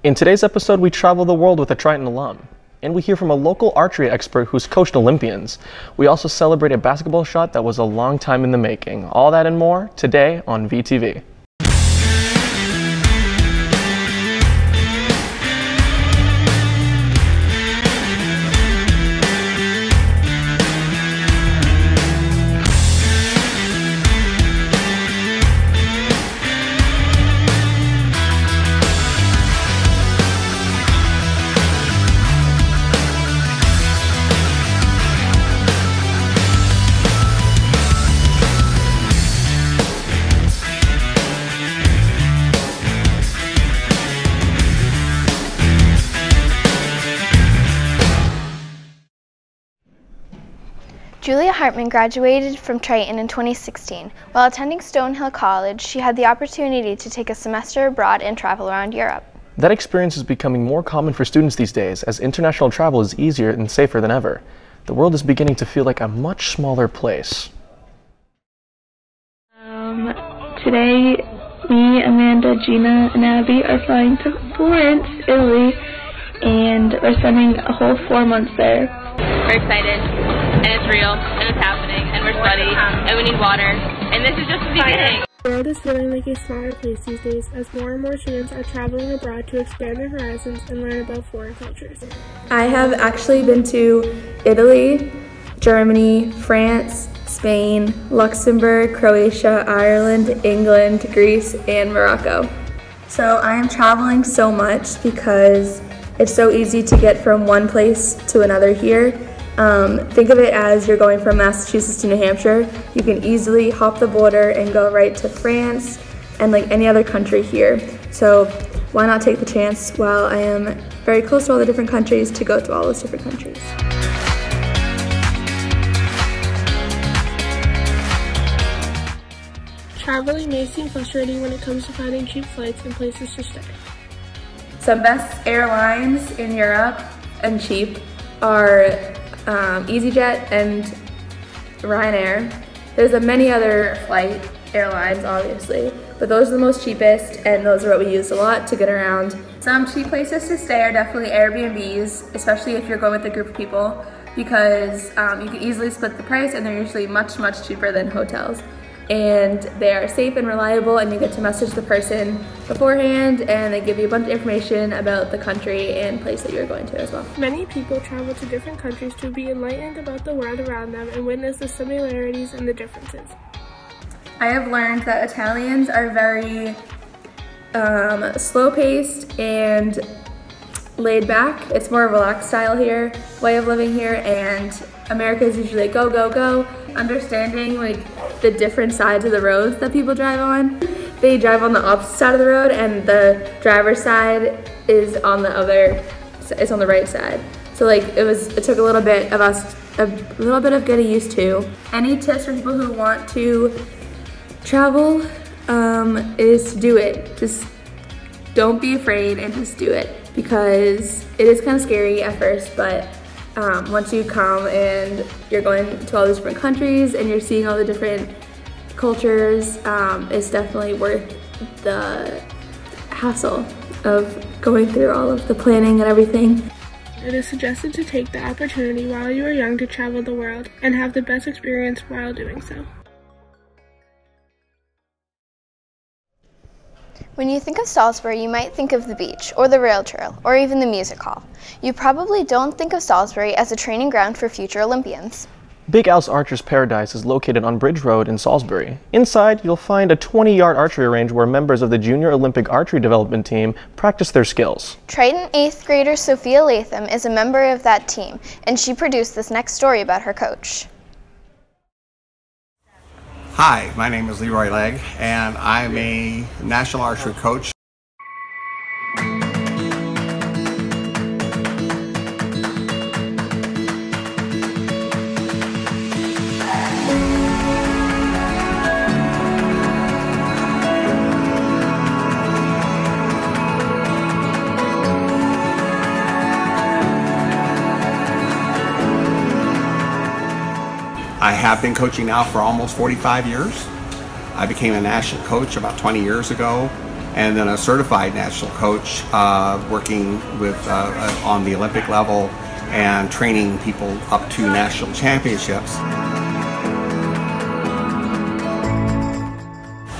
In today's episode, we travel the world with a Triton alum, and we hear from a local archery expert who's coached Olympians. We also celebrate a basketball shot that was a long time in the making. All that and more today on VTV. Julia Hartman graduated from Triton in 2016. While attending Stonehill College, she had the opportunity to take a semester abroad and travel around Europe. That experience is becoming more common for students these days, as international travel is easier and safer than ever. The world is beginning to feel like a much smaller place. Today, me, Amanda, Gina, and Abby are flying to Florence, Italy, and we're spending a whole 4 months there. We're excited, and it's real, and it's happening, and we're sweaty, and we need water, and this is just the beginning. The world is feeling like a smaller place these days as more and more students are traveling abroad to expand their horizons and learn about foreign cultures. I have actually been to Italy, Germany, France, Spain, Luxembourg, Croatia, Ireland, England, Greece, and Morocco. So I am traveling so much because it's so easy to get from one place to another here. Think of it as you're going from Massachusetts to New Hampshire. You can easily hop the border and go right to France and like any other country here. So why not take the chance while I am very close to all the different countries to go to all those different countries. Traveling may seem frustrating when it comes to finding cheap flights and places to stay. Some best airlines in Europe and cheap are EasyJet and Ryanair. There's many other flight airlines, obviously, but those are the most cheapest, and those are what we use a lot to get around. Some cheap places to stay are definitely Airbnbs, especially if you're going with a group of people, because you can easily split the price, and they're usually much, much cheaper than hotels. And they are safe and reliable, and you get to message the person beforehand, and they give you a bunch of information about the country and place that you're going to as well. Many people travel to different countries to be enlightened about the world around them and witness the similarities and the differences. I have learned that Italians are very slow-paced and laid back. It's more a relaxed style here, way of living here, and America is usually go, go, go. Understanding like the different sides of the roads that people drive on. They drive on the opposite side of the road, and the driver's side is on the other, it's on the right side. So like it took a little bit of getting used to. Any tips for people who want to travel is to do it. Just don't be afraid and just do it, because it is kind of scary at first, but once you come and you're going to all these different countries and you're seeing all the different cultures, it's definitely worth the hassle of going through all of the planning and everything. It is suggested to take the opportunity while you are young to travel the world and have the best experience while doing so. When you think of Salisbury, you might think of the beach, or the rail trail, or even the music hall. You probably don't think of Salisbury as a training ground for future Olympians. Big Al's Archer's Paradise is located on Bridge Road in Salisbury. Inside, you'll find a 20-yard archery range where members of the Junior Olympic Archery Development Team practice their skills. Triton 8th grader Sophia Latham is a member of that team, and she produced this next story about her coach. Hi, my name is Leroy Legg, and I'm a national archery coach. I have been coaching now for almost 45 years. I became a national coach about 20 years ago, and then a certified national coach working with on the Olympic level and training people up to national championships.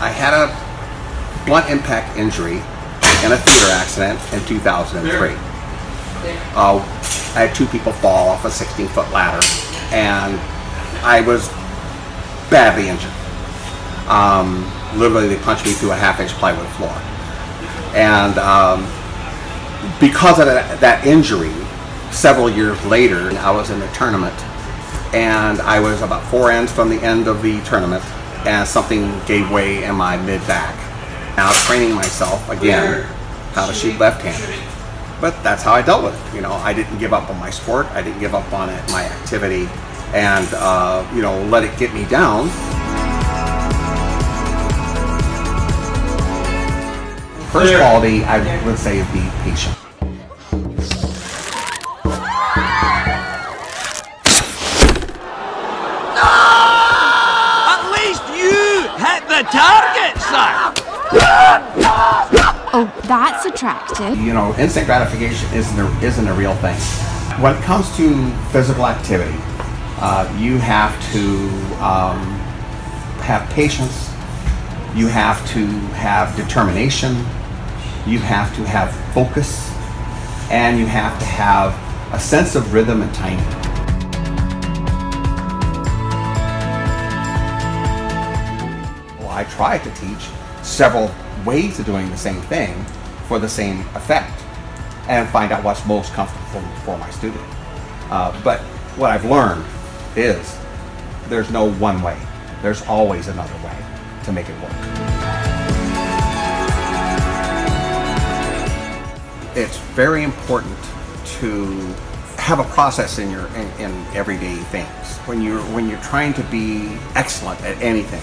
I had a blunt impact injury in a theater accident in 2003. I had two people fall off a 16-foot ladder, and I was badly injured. Literally, they punched me through a half-inch plywood floor. And because of that injury, several years later, I was in a tournament, and I was about 4 ends from the end of the tournament, and something gave way in my mid-back. Now training myself again how to shoot left-handed. But that's how I dealt with it. You know, I didn't give up on my sport. I didn't give up on it, my activity, and you know, let it get me down. First quality, I would say, is be patient. At least you hit the target, son! Oh, that's attractive. You know, instant gratification isn't a real thing. When it comes to physical activity, you have to have patience, you have to have determination, you have to have focus, and you have to have a sense of rhythm and timing. Well, I try to teach several ways of doing the same thing for the same effect and find out what's most comfortable for my student. But what I've learned is there's no one way. There's always another way to make it work. It's very important to have a process in your in everyday things. When you're trying to be excellent at anything,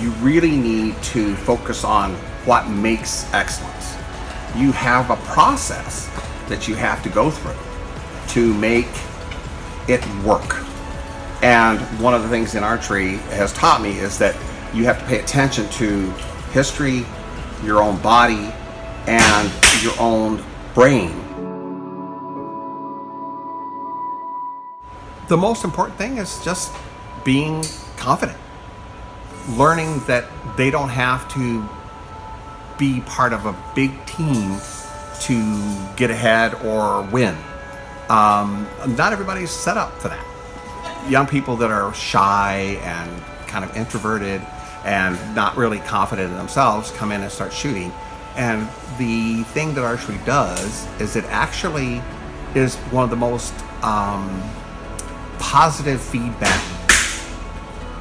you really need to focus on what makes excellence. You have a process that you have to go through to make it work. And one of the things in archery has taught me is that you have to pay attention to history, your own body, and your own brain. The most important thing is just being confident. Learning that they don't have to be part of a big team to get ahead or win. Not everybody's set up for that. Young people that are shy and kind of introverted and not really confident in themselves come in and start shooting. And the thing that archery does is it actually is one of the most positive feedback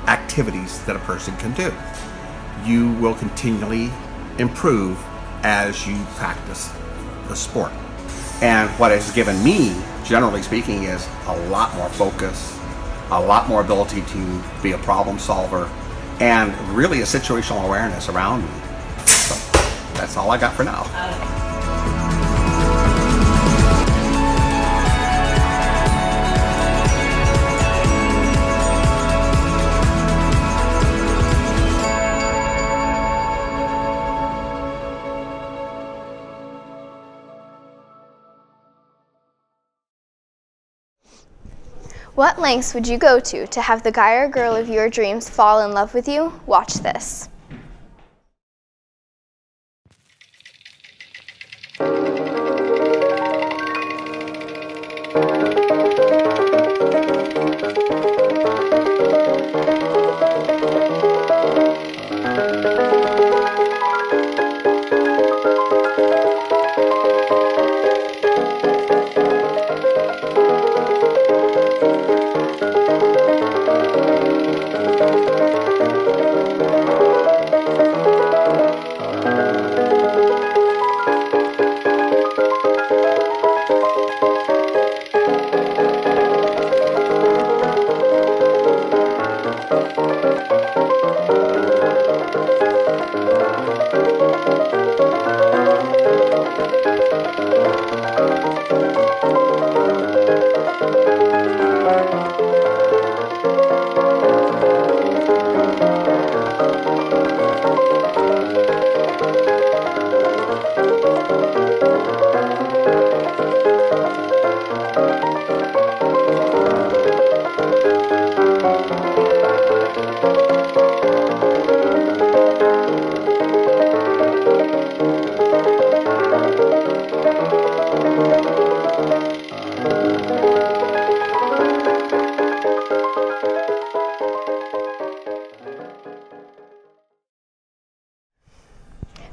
activities that a person can do. You will continually improve as you practice the sport. And what it has given me, generally speaking, is a lot more focus, a lot more ability to be a problem solver, and really a situational awareness around me. So that's all I got for now. What lengths would you go to have the guy or girl of your dreams fall in love with you? Watch this.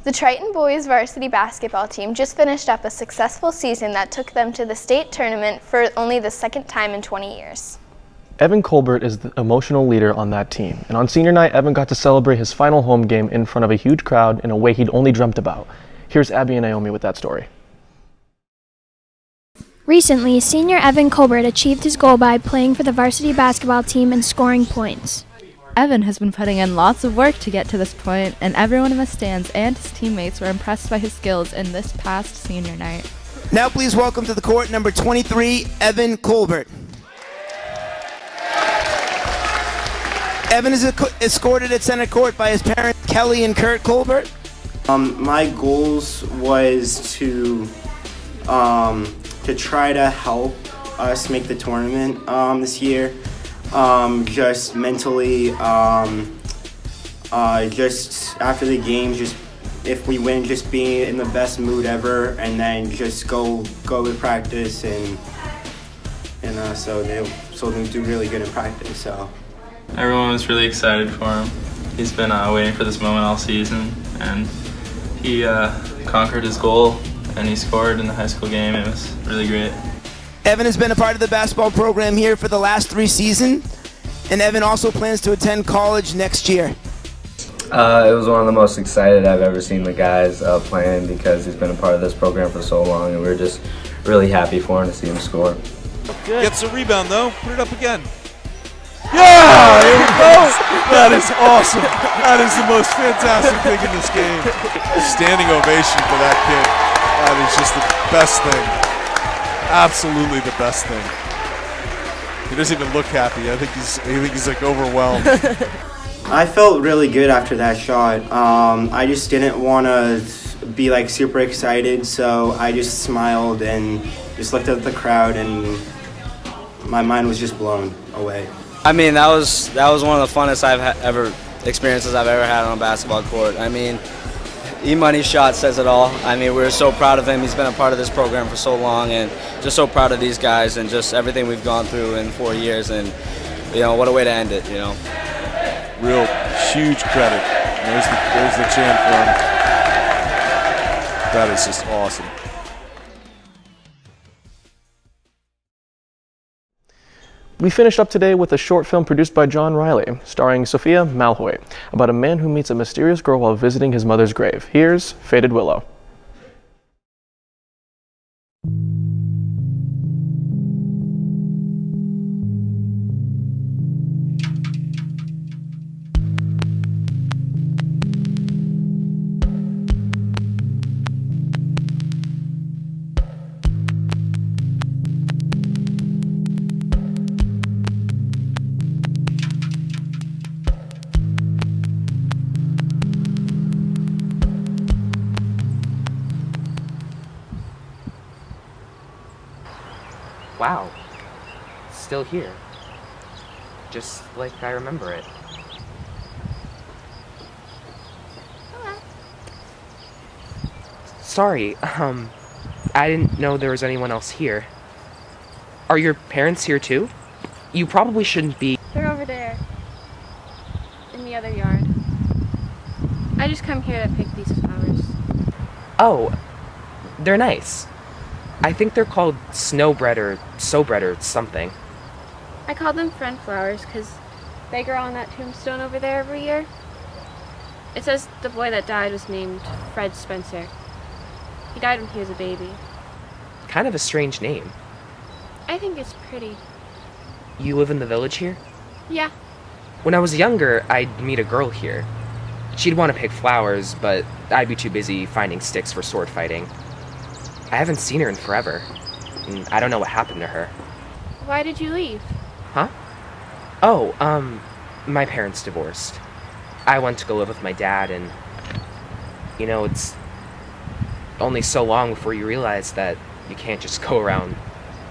The Triton boys varsity basketball team just finished up a successful season that took them to the state tournament for only the second time in 20 years. Evan Colbert is the emotional leader on that team, and on senior night, Evan got to celebrate his final home game in front of a huge crowd in a way he'd only dreamt about. Here's Abby and Naomi with that story. Recently, senior Evan Colbert achieved his goal by playing for the varsity basketball team and scoring points. Evan has been putting in lots of work to get to this point, and everyone in the stands and his teammates were impressed by his skills in this past senior night. Now please welcome to the court number 23, Evan Colbert. Evan is escorted at center court by his parents, Kelly and Kurt Colbert. My goals was to try to help us make the tournament this year. Just mentally, just after the game, just if we win, just being in the best mood ever, and then just go with practice, and so they'll do really good in practice. So. Everyone was really excited for him. He's been waiting for this moment all season, and he conquered his goal, and he scored in the high school game. It was really great. Evan has been a part of the basketball program here for the last 3 seasons, and Evan also plans to attend college next year. It was one of the most excited I've ever seen the guys playing, because he's been a part of this program for so long, and we were just really happy for him to see him score. Good. Gets a rebound though, put it up again. Yeah, there we go. That is awesome. That is the most fantastic thing in this game. Standing ovation for that kid. That is just the best thing. Absolutely the best thing. He doesn't even look happy. I think he's like overwhelmed. I felt really good after that shot. I just didn't want to be like super excited, so I just smiled and just looked at the crowd, and my mind was just blown away. I mean, that was one of the funnest experiences I've ever had on a basketball court. I mean, E-Money's shot says it all. I mean, we're so proud of him. He's been a part of this program for so long, and just so proud of these guys and just everything we've gone through in 4 years. And what a way to end it. Real huge credit. There's the chant for him. That is just awesome. We finished up today with a short film produced by John Riley, starring Sophia Malhoy, about a man who meets a mysterious girl while visiting his mother's grave. Here's Faded Willow. Wow, it's still here, just like I remember it. Hello. Sorry, I didn't know there was anyone else here. Are your parents here too? You probably shouldn't be. They're over there, in the other yard. I just come here to pick these flowers. Oh, they're nice. I think they're called snowbread or sobread or something. I call them friend flowers because they grow on that tombstone over there every year. It says the boy that died was named Fred Spencer. He died when he was a baby. Kind of a strange name. I think it's pretty. You live in the village here? Yeah. When I was younger, I'd meet a girl here. She'd want to pick flowers, but I'd be too busy finding sticks for sword fighting. I haven't seen her in forever, and I don't know what happened to her. Why did you leave? Huh? Oh, my parents divorced. I went to go live with my dad, and, it's only so long before you realize that you can't just go around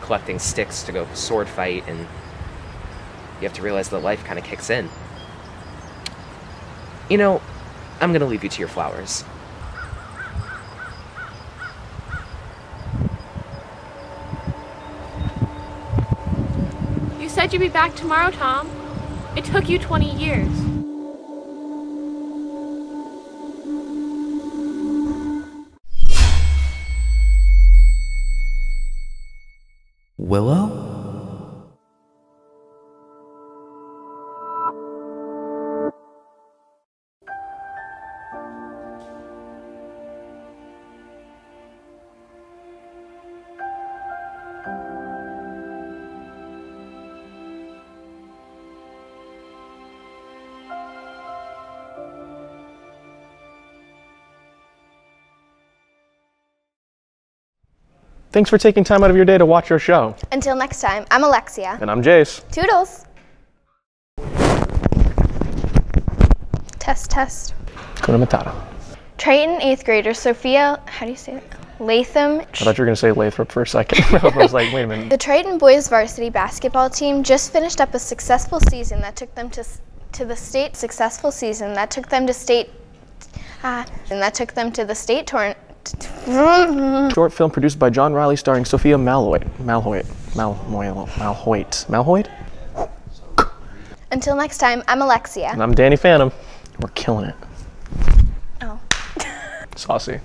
collecting sticks to go sword fight, and you have to realize that life kind of kicks in. I'm gonna leave you to your flowers. You said you'd be back tomorrow, Tom. It took you 20 years. Willow? Thanks for taking time out of your day to watch our show. Until next time, I'm Alexia. And I'm Jace. Toodles. Test, test. Kuna Matata. Triton 8th grader Sophia, how do you say it? Latham. I thought you were going to say Lathrop for a second. I was like, wait a minute. The Triton boys varsity basketball team just finished up a successful season that took them to the state tournament. Short film produced by John Riley starring Sophia Malhoit. Until next time, I'm Alexia. And I'm Danny Phantom. We're killing it. Oh. Saucy.